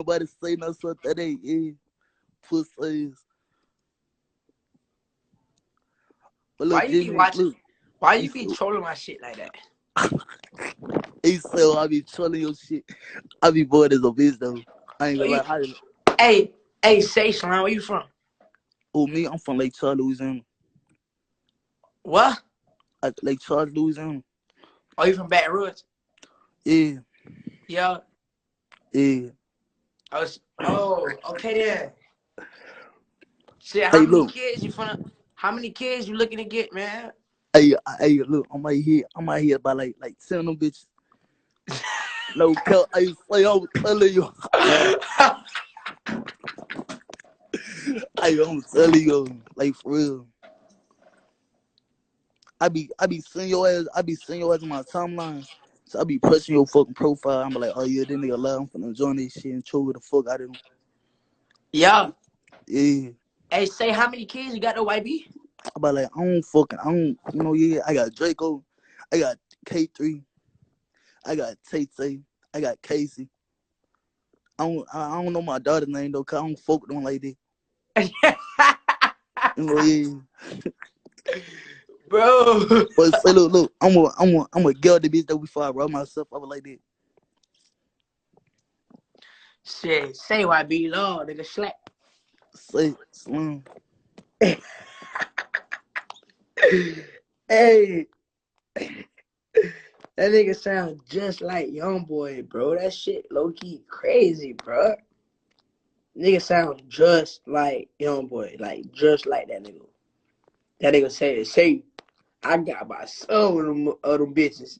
Nobody say no stuff that ain't in pussies. But Why look, you be Jimmy, watching? look. Why you be trolling my shit like that? He said, I be trolling your shit. I be bored as a bitch, though. I ain't gonna lie. Hey, say Slime, where you from? Oh, me, I'm from Lake Charles, Louisiana. What? Lake Charles, Louisiana. Oh, you from Baton Rouge? Yeah. Yeah. Yeah. Oh, okay then. Shit, Hey, look. how many kids you looking to get, man? Hey, look, I might hear about like 10 of them bitches. No, Kel, I say, I'm telling you. I'm telling you, like, for real. I be seeing your ass on my timeline. So I be pressing your fucking profile. I'm like, oh yeah, this nigga love. I'm finna join this shit and troll the fuck out of him. Yeah. Yeah. Hey, say how many kids you got though, YB? I like, yeah, I got Draco, I got K3, I got Tay, I got Casey. I don't know my daughter's name though, cause I don't fuck with them like that. Yeah. Bro. But say, look, I'm a girl the bitch though before I rub myself over like that. Shit, say YB, Lord, nigga, slap. Say, Slim. Hey, that nigga sound just like Youngboy, bro. That shit low key crazy, bro. Nigga sound just like Youngboy, like just like that nigga. That nigga say, I got my soul of them bitches.